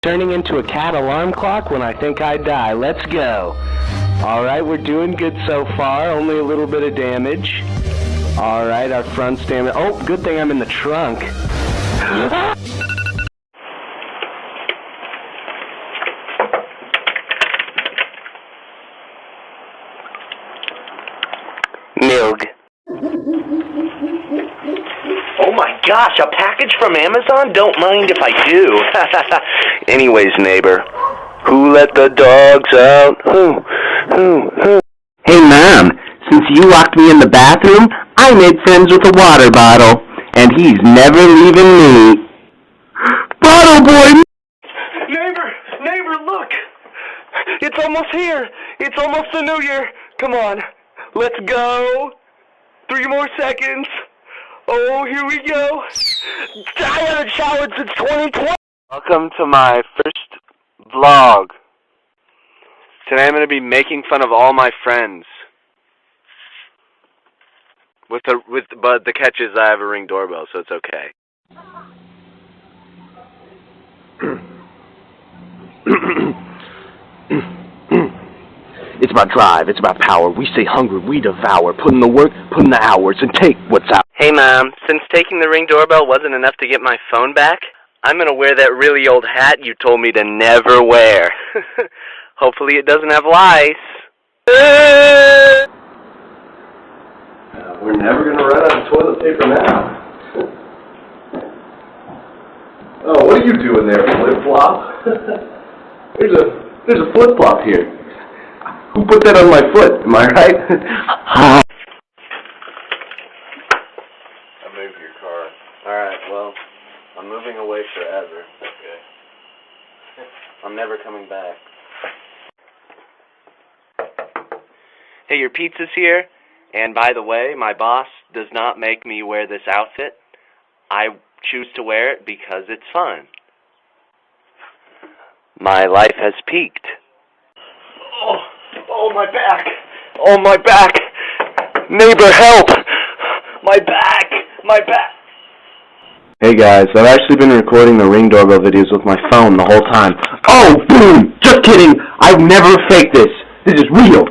Turning into a cat alarm clock when I think I die. Let's go. Alright, we're doing good so far. Only a little bit of damage. Alright, our front's damaged. Oh, good thing I'm in the trunk. Milk. Oh my gosh, a package from Amazon? Don't mind if I do. Anyways, neighbor, who let the dogs out? Who? Hey, Mom, since you locked me in the bathroom, I made friends with a water bottle, and he's never leaving me. Bottle boy! Neighbor, look! It's almost here. It's almost the new year. Come on, let's go. 3 more seconds. Oh, here we go. I haven't showered since 2020. Welcome to my first vlog. Today I'm going to be making fun of all my friends. But the catch is I have a Ring doorbell, so it's okay. It's about drive, it's about power. We stay hungry, we devour. Put in the work, put in the hours, and take what's out. Hey, Mom, since taking the Ring doorbell wasn't enough to get my phone back, I'm going to wear that really old hat you told me to never wear. Hopefully it doesn't have lice. We're never going to run out of toilet paper now. Oh, what are you doing there, flip-flop? There's a flip-flop here. Who put that on my foot? Am I right? I moved your car. Alright, well, I'm moving away forever. Okay. I'm never coming back. Hey, your pizza's here. And by the way, my boss does not make me wear this outfit. I choose to wear it because it's fun. My life has peaked. Oh, my back! Oh, my back! Neighbor, help! My back! My back! Hey guys, I've actually been recording the Ring doorbell videos with my phone the whole time. Oh, boom! Just kidding! I've never faked this! This is real!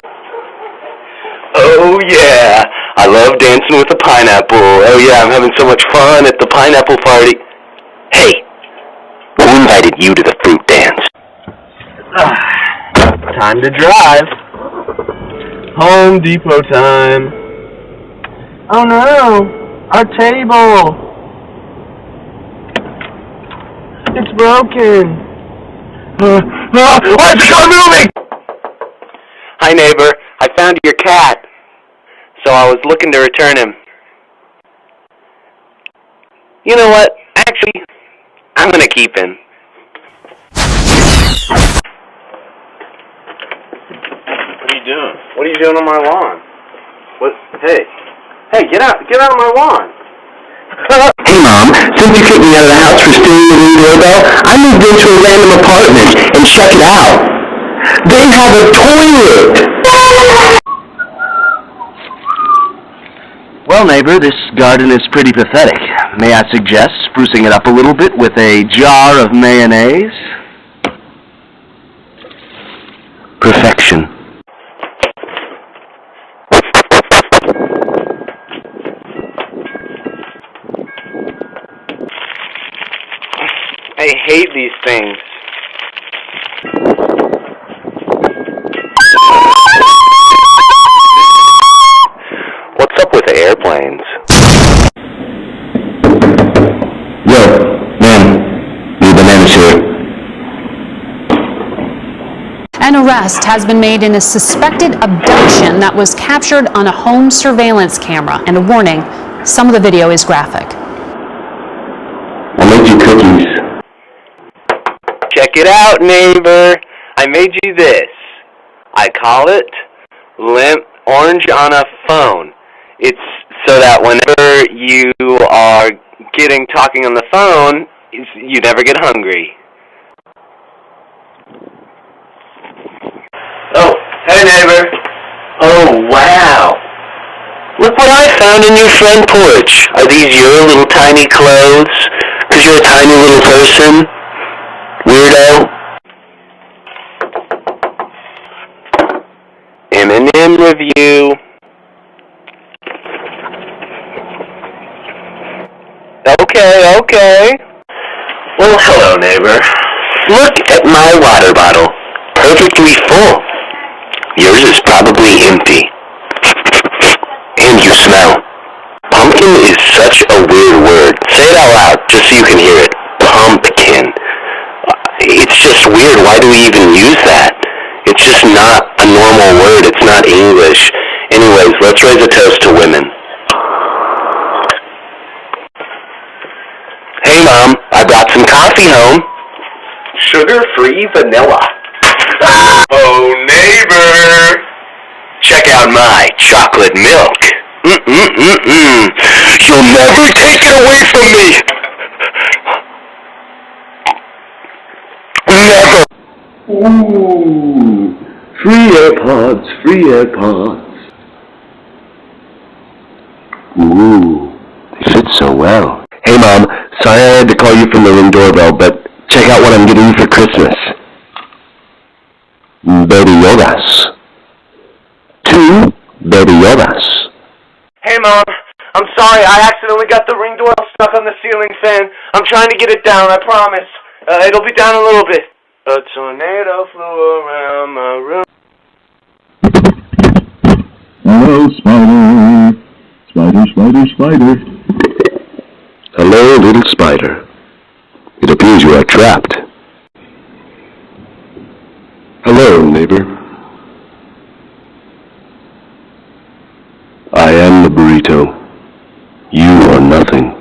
Oh yeah! I love dancing with a pineapple. Oh yeah, I'm having so much fun at the pineapple party. Hey! Who invited you to the fruit dance? Time to drive. Home Depot time. Oh no! Our table! It's broken. Let's go moving! Hi neighbor, I found your cat. So I was looking to return him. You know what? Actually, I'm gonna keep him. What are you doing? What are you doing on my lawn? What? Hey, get out of my lawn. Hey Mom, since you kicked me out of the house for stealing the Ring doorbell, I moved into a random apartment, and check it out. They have a toilet! Well neighbor, this garden is pretty pathetic. May I suggest sprucing it up a little bit with a jar of mayonnaise? Perfection. I hate these things. What's up with airplanes? Yo, man, new bananas here. An arrest has been made in a suspected abduction that was captured on a home surveillance camera. And a warning, some of the video is graphic. I made you cookies. Check it out, neighbor. I made you this. I call it limp orange on a phone. It's so that whenever you are talking on the phone, you never get hungry. Oh, hey neighbor. Oh, wow. Look what I found in your front porch. Are these your little tiny clothes? 'Cause you're a tiny little person? Weirdo? M&M review. Okay. Well, hello, neighbor. Look at my water bottle. Perfectly full. Yours is probably empty. And you smell. Pumpkin is such a weird word. Say it out loud, just so you can hear it. Pumpkin. It's just weird. Why do we even use that? It's just not a normal word. It's not English. Anyways, let's raise a toast to women. Hey, Mom, I brought some coffee home. Sugar-free vanilla. Oh, neighbor. Check out my chocolate milk. You'll never take it away from me. Never. Ooh, free AirPods. Ooh, they fit so well. Hey, Mom, sorry I had to call you from the Ring doorbell, but check out what I'm getting you for Christmas. Baby Yodas. 2 Baby Yodas. Hey, Mom. I'm sorry. I accidentally got the Ring doorbell stuck on the ceiling fan. I'm trying to get it down, I promise. It'll be down a little bit. A tornado flew around my room. Hello, Spider. Hello, little spider. It appears you are trapped. Hello, neighbor. I am the burrito. You are nothing.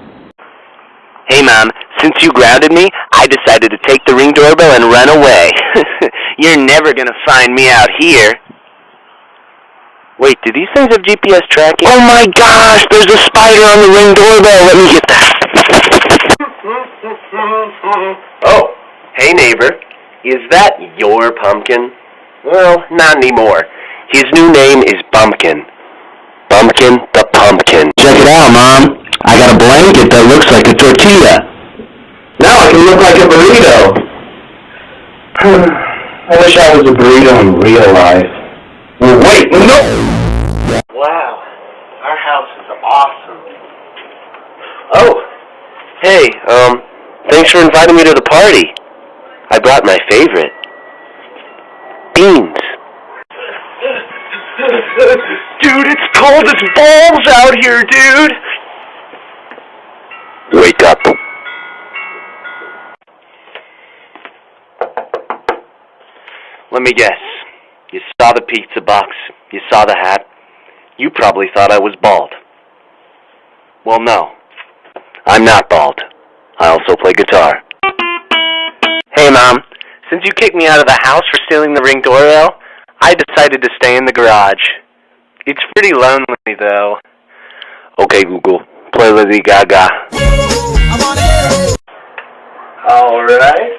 Hey, Mom. Since you grounded me, I decided to take the Ring doorbell and run away. You're never gonna find me out here. Wait, do these things have GPS tracking? Oh my gosh, there's a spider on the Ring doorbell. Let me get that. Oh, hey neighbor. Is that your pumpkin? Well, not anymore. His new name is Bumpkin. Bumpkin the Pumpkin. Check it out, Mom. I got a blanket that looks like a tortilla. Now I can look like a burrito. I wish I was a burrito in real life. Well, wait, no! Wow, our house is awesome. Oh, hey, thanks for inviting me to the party. I brought my favorite. Beans. Dude, it's cold as balls out here, dude! Wake up. Let me guess. You saw the pizza box. You saw the hat. You probably thought I was bald. Well, no. I'm not bald. I also play guitar. Hey, Mom. Since you kicked me out of the house for stealing the Ring doorbell, I decided to stay in the garage. It's pretty lonely, though. Okay, Google. Play Lady Gaga. Alright.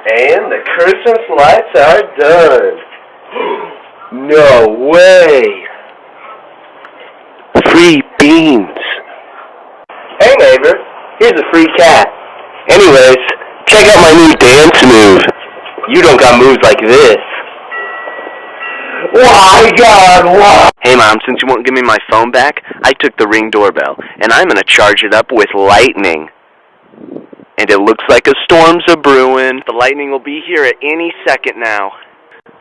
And the Christmas lights are done. No way. Free beans. Hey neighbor, here's a free cat. Anyways, check out my new dance move. You don't got moves like this. My God, wow. Hey Mom, since you won't give me my phone back, I took the Ring doorbell, and I'm gonna charge it up with lightning. And it looks like a storm's a-brewing. The lightning will be here at any second now.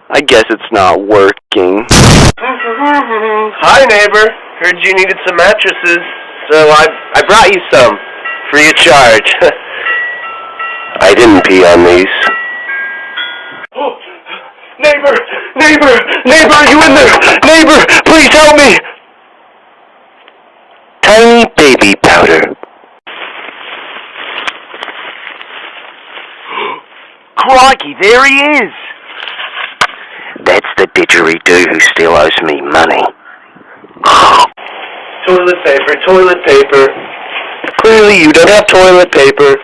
I guess it's not working. Hi, neighbor. Heard you needed some mattresses, so I brought you some. Free of charge. I didn't pee on these. Oh, neighbor, are you in there? Neighbor, please help me. Tiny baby powder. Crikey, there he is! That's the didgeridoo who still owes me money. Toilet paper. Clearly you don't have toilet paper.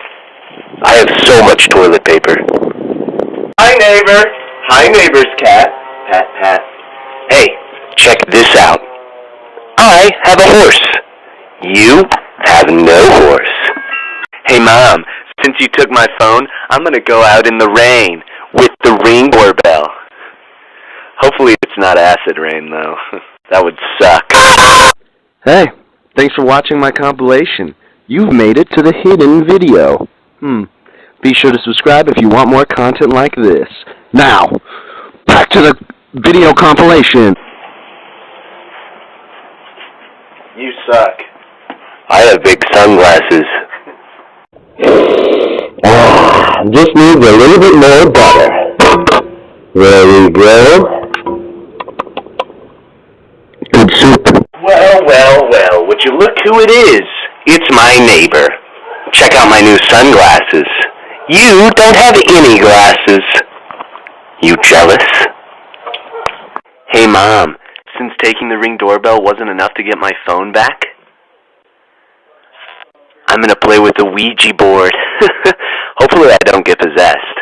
I have so much toilet paper. Hi, neighbor. Hi, neighbor's cat. Pat, pat. Hey, check this out. I have a horse. You have no horse. Hey, Mom, since you took my phone, I'm going to go out in the rain with the Ring doorbell. Hopefully it's not acid rain, though. That would suck. Hey, thanks for watching my compilation. You've made it to the hidden video. Be sure to subscribe if you want more content like this. Now, back to the video compilation. You suck. I have big sunglasses. Just needs a little bit more butter. There we go. Good soup. Well, would you look who it is? It's my neighbor. Check out my new sunglasses. You don't have any glasses. You jealous? Hey, Mom, since taking the Ring doorbell wasn't enough to get my phone back, I'm going to play with the Ouija board. Hopefully I don't get possessed.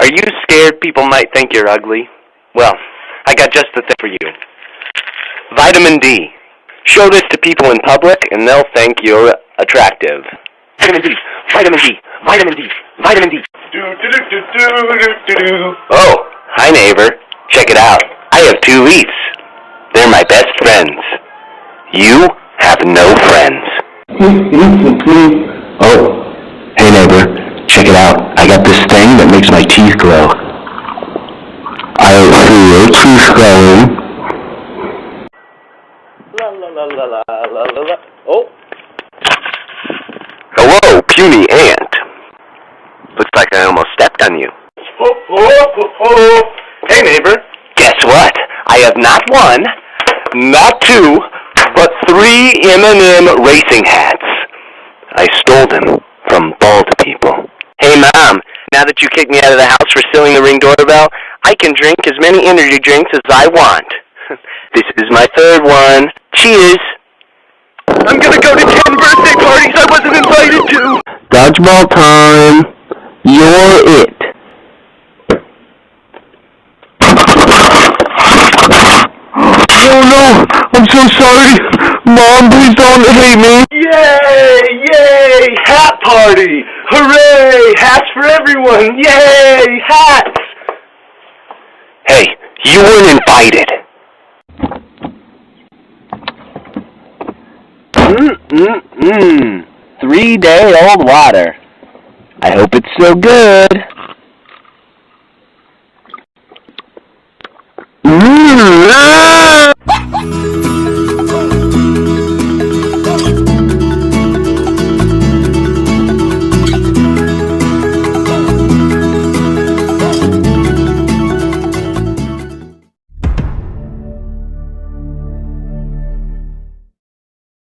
Are you scared people might think you're ugly? Well, I got just the thing for you. Vitamin D. Show this to people in public and they'll think you're attractive. Vitamin D. Vitamin D. Vitamin D. Vitamin D. Oh, hi neighbor. Check it out. I have 2 leaves. They're my best friends. You have no friends. Oh, hey neighbor, check it out. I got this thing that makes my teeth glow. I see your teeth glowing. La la la la la la la. Oh. Hello, puny ant. Looks like I almost stepped on you. Hey neighbor, guess what? I have not 1, not 2, but 3 M&M racing hats. I stole them from bald people. Hey, Mom, now that you kicked me out of the house for stealing the Ring doorbell, I can drink as many energy drinks as I want. This is my 3rd one. Cheers. I'm gonna go to 10 birthday parties I wasn't invited to. Dodgeball time. You're it. Oh no, I'm so sorry. Mom, please don't hate me. Yay! Hat party! Hooray! Hats for everyone! Yay! Hats! Hey, you weren't invited. 3-day-old water. I hope it's so good. Mmm.